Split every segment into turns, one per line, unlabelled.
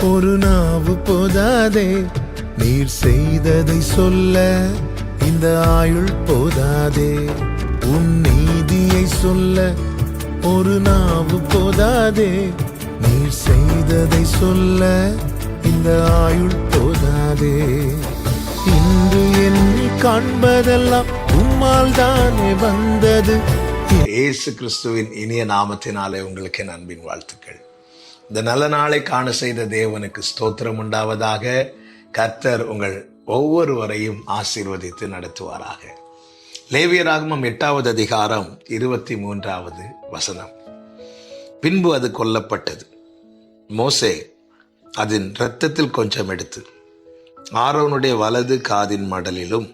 ஒரு நாவு போதாதே நீர் செய்ததை சொல்ல, இந்த ஆயுள் போதாதே உன் நீதியை சொல்ல. ஒரு நாவு போதாதே நீர் செய்ததை சொல்ல, இந்த ஆயுள் போதாதே. இன்று என்னை காண்பதெல்லாம் உம்மால் தானே வந்தது.
இயேசு கிறிஸ்துவின் இனிய நாமத்தினாலே உங்களுக்கு என் அன்பின் வாழ்த்துக்கள். இந்த நல்ல நாளை காண செய்த தேவனுக்கு ஸ்தோத்திரம் உண்டாவதாக. கர்த்தர் உங்கள் ஒவ்வொருவரையும் ஆசீர்வதித்து நடத்துவாராக. லேவியராகமம் 8வது அதிகாரம் 23வது வசனம். பின்பு அது கொல்லப்பட்டது. மோசே அதன் இரத்தத்தில் கொஞ்சம் எடுத்து ஆரோனுடைய வலது காதின் மடலிலும்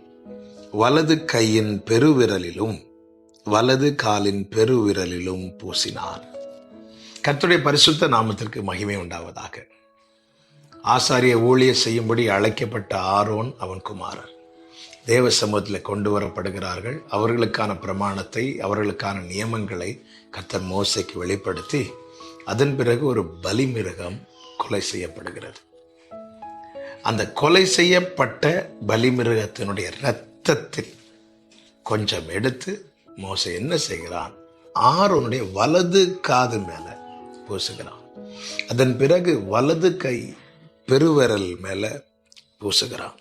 வலது கையின் பெருவிரலிலும் வலது காலின் பெருவிரலிலும் பூசினார். கர்த்தருடைய பரிசுத்த நாமத்திற்கு மகிமை உண்டாவதாக. ஆசாரிய ஊழியர் செய்யும்படி அழைக்கப்பட்ட ஆரோன் அவன் குமாரர் தேவ சமூகத்தில் கொண்டு வரப்படுகிறார்கள். அவர்களுக்கான பிரமாணத்தை, அவர்களுக்கான நியமங்களை கர்த்தர் மோசேக்கு வெளிப்படுத்தி, அதன் பிறகு ஒரு பலிமிருகம் கொலை செய்யப்படுகிறது. அந்த கொலை செய்யப்பட்ட பலிமிருகத்தினுடைய இரத்தத்தில் கொஞ்சம் எடுத்து மோசே என்ன செய்கிறான்? ஆரோனுடைய வலது காது மேல பூசுகிறான். அதன் பிறகு வலது கை பெருவிரல் மேல பூசுகிறான்.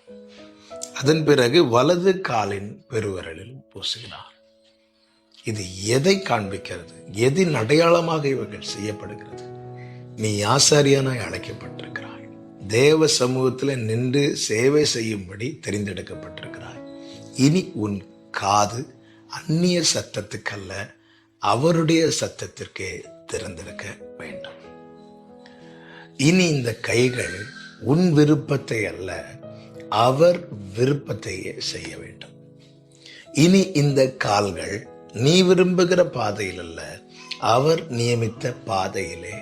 அதன் பிறகு வலது காலின் பெருவிரலில் பூசுகிறான். இது எதை காண்பிக்கிறது? எதின் அடையாளமாக இவர்கள் செய்யப்படுகிறது? நீ ஆசாரியனாய் அழைக்கப்பட்டிருக்கிறாய். தேவ சமூகத்தில் நின்று சேவை செய்யும்படி தெரிந்தெடுக்கப்பட்டிருக்கிறாய். இனி உன் காது அந்நிய சத்தத்துக்கல்ல, அவருடைய சத்தத்திற்கே திறந்திருக்க வேண்டும். இனி இந்த கைகள் உன் விருப்பத்தை அல்ல, அவர் விருப்பத்தையே செய்ய வேண்டும். இனி இந்த கால்கள் நீ விரும்புகிற பாதையில் அல்ல, அவர் நியமித்த பாதையிலே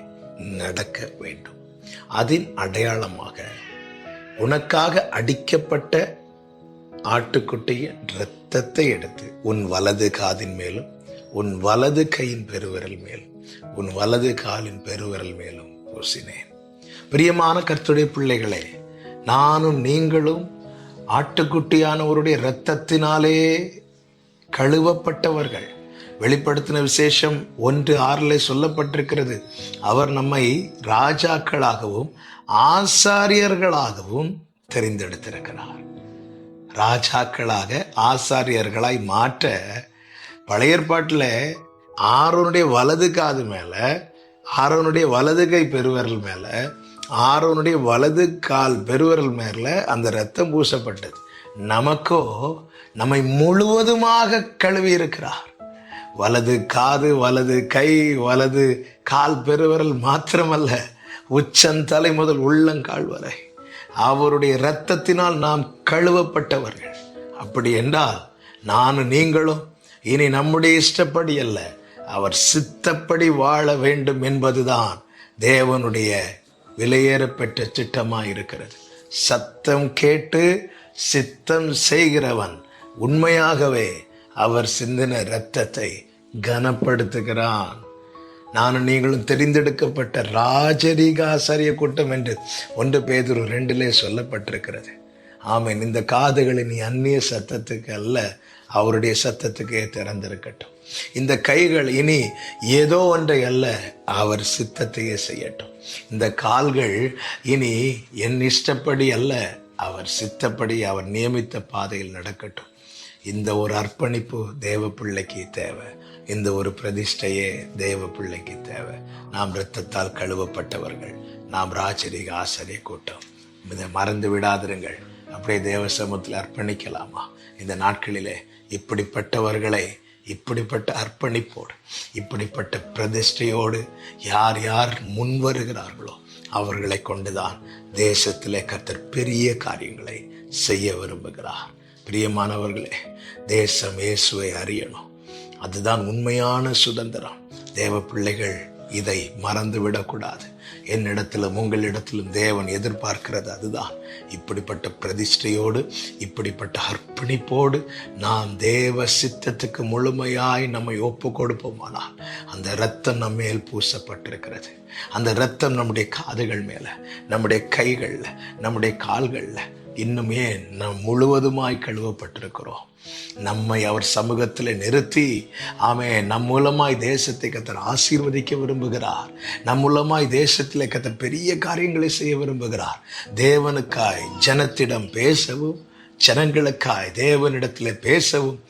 நடக்க வேண்டும். அதன் அடையாளமாக உனக்காக அடிக்கப்பட்ட ஆட்டுக்குட்டியின் இரத்தத்தை எடுத்து உன் வலது காதின் மேலும் உன் வலது கையின் பெருவிரல் மேலும் உன் வலது காலின் பெருவிரல் மேலும் பூசினேன். பிரியமான கர்த்தருடைய பிள்ளைகளே, நானும் நீங்களும் ஆட்டுக்குட்டியானவருடைய இரத்தத்தினாலே கழுவப்பட்டவர்கள். வெளிப்படுத்தின விசேஷம் 1:6 சொல்லப்பட்டிருக்கிறது, அவர் நம்மை ராஜாக்களாகவும் ஆசாரியர்களாகவும் தெரிந்தெடுத்திருக்கிறார். ராஜாக்களாக ஆசாரியர்களாய் மாற்ற பழைய ஏற்பாட்டில் ஆரோனுடைய வலது காது மேல, ஆரோனுடைய வலது கை பெருவிரல் மேல, ஆரோனுடைய வலது கால் பெருவிரல் மேல அந்த இரத்தம் பூசப்பட்டது. நமக்கோ நம்மை முழுவதுமாக கழுவி இருக்கிறார். வலது காது, வலது கை, வலது கால் பெருவிரல் மாத்திரமல்ல, உச்சந்தலை முதல் உள்ளங்கால் வரை அவருடைய இரத்தத்தினால் நாம் கழுவப்பட்டவர்கள். அப்படி என்றால் நானும் நீங்களும் இனி நம்முடைய இஷ்டப்படி அல்ல, அவர் சித்தப்படி வாழ வேண்டும் என்பதுதான் தேவனுடைய விலையேறப்பெற்ற திட்டமாய் இருக்கிறது. சத்தம் கேட்டு சித்தம் செய்கிறவன் உண்மையாகவே அவர் சிந்தின இரத்தத்தை கனப்படுத்துகிறான். நானும் நீங்களும் தெரிந்தெடுக்கப்பட்ட ராஜரீக ஆசாரிய கூட்டம் என்று 1 பேதுரு 2 சொல்லப்பட்டிருக்கிறது. ஆமென். இந்த காதுகளை நீ அந்நிய சத்தத்துக்கு அல்ல, அவருடைய சத்தத்துக்கே திறந்திருக்கட்டும். இந்த கைகள் இனி ஏதோ ஒன்றை அல்ல, அவர் சித்தத்தையே செய்யட்டும். இந்த கால்கள் இனி என் இஷ்டப்படி அல்ல, அவர் சித்தப்படி, அவர் நியமித்த பாதையில் நடக்கட்டும். இந்த ஒரு அர்ப்பணிப்பு தேவ பிள்ளைக்கு தேவை. இந்த ஒரு பிரதிஷ்டையே தேவ பிள்ளைக்கு தேவை. நாம் இரத்தத்தால் கழுவப்பட்டவர்கள், நாம் ராஜரீக ஆசாரிய கூட்டம். இதை மறந்து விடாதிருங்கள். அப்படியே தேவ சமூகத்தில் அர்ப்பணிக்கலாமா? இந்த நாட்களிலே இப்படிப்பட்டவர்களை, இப்படிப்பட்ட அர்ப்பணிப்போடு, இப்படிப்பட்ட பிரதிஷ்டையோடு யார் யார் முன் வருகிறார்களோ அவர்களை கொண்டுதான் தேசத்திலே கர்த்தர் பெரிய காரியங்களை செய்ய விரும்புகிறார். பிரியமானவர்களே, தேசம் இயேசுவை அறியணும். அதுதான் உண்மையான சுதந்திரம். தேவ பிள்ளைகள் இதை மறந்து விடக்கூடாது. என்னிடத்திலும் உங்களிடத்திலும் தேவன் எதிர்பார்க்கிறது அதுதான். இப்படிப்பட்ட பிரதிஷ்டையோடு, இப்படிப்பட்ட அர்ப்பணிப்போடு நாம் தேவ சித்தத்துக்கு முழுமையாய் நம்மை ஒப்பு கொடுப்போமானால் அந்த இரத்தம் நம்ம மேல் பூசப்பட்டிருக்கிறது. அந்த இரத்தம் நம்முடைய காதுகள் மேல, நம்முடைய கைகள்ல, நம்முடைய கால்கள்ல, இன்னும் ஏன் நாம் முழுவதுமாய் கழுவப்பட்டிருக்கிறோம். நம்மை அவர் சமூகத்தில் நிறுத்தி நம் மூலமாய் தேசத்தை கர்த்தர் ஆசீர்வதிக்க விரும்புகிறார். நம் மூலமாய் தேசத்தில் கர்த்தர் பெரிய காரியங்களை செய்ய விரும்புகிறார். தேவனுக்காய் ஜனத்திடம் பேசவும், ஜனங்களுக்காய் தேவனிடத்தில் பேசவும்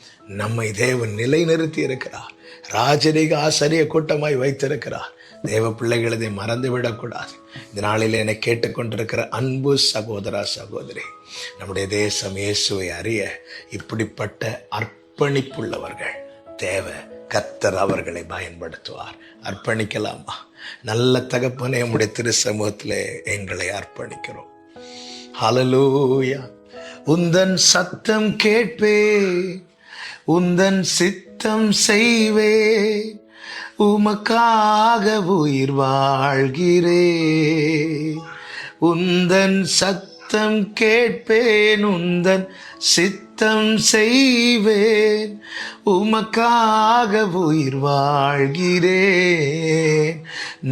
நம்மை தேவன் நிலைநிறுத்தி இருக்கிறார். ராஜரீக ஆசாரிய கூட்டமாய் வைத்திருக்கிறார். தேவ பிள்ளைகள் இதை மறந்து விடக்கூடாது. இந்த நாளில் என்னை கேட்டுக்கொண்டிருக்கிற அன்பு சகோதரா, சகோதரி, நம்முடைய தேசம் இயேசுவை அறிய இப்படிப்பட்ட அர்ப்பணிப்புள்ளவர்கள் தேவை. கர்த்தர் அவர்களை பயன்படுத்துவார். அர்ப்பணிக்கலாமா? நல்ல தகப்பனே, நம்முடைய திரு சமூகத்திலே எங்களை அர்ப்பணிக்கிறோம். ஹல்லேலூயா. உந்தன் சத்தம் கேட்பே, உந்தன் சித்தம் செய்வே, உமக்காக உயிர் வாழ்கிறே. உந்தன் சத்தம் கேட்பேன், உந்தன் சித்தம் செய்வேன், உமக்காக உயிர் வாழ்கிறேன்.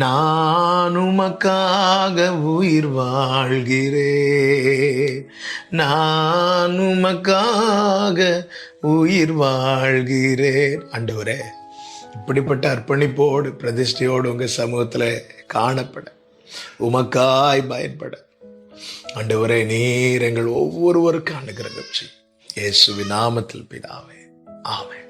நான் உமக்காக உயிர் வாழ்கிறேன், நான் உமக்காக உயிர் வாழ்கிறேன். ஆண்டவரே, இப்படிப்பட்ட அர்ப்பணிப்போடு பிரதிஷ்டையோடு உங்க சமூகத்தில் காணப்பட, உமக்காய் பயன்பட ஆண்டவரே, நீர் எங்கள் ஒவ்வொருவருக்கும் அனுகிரகம் செய்யும். இயேசுவின் நாமத்தில் பிதாவே, ஆமென்.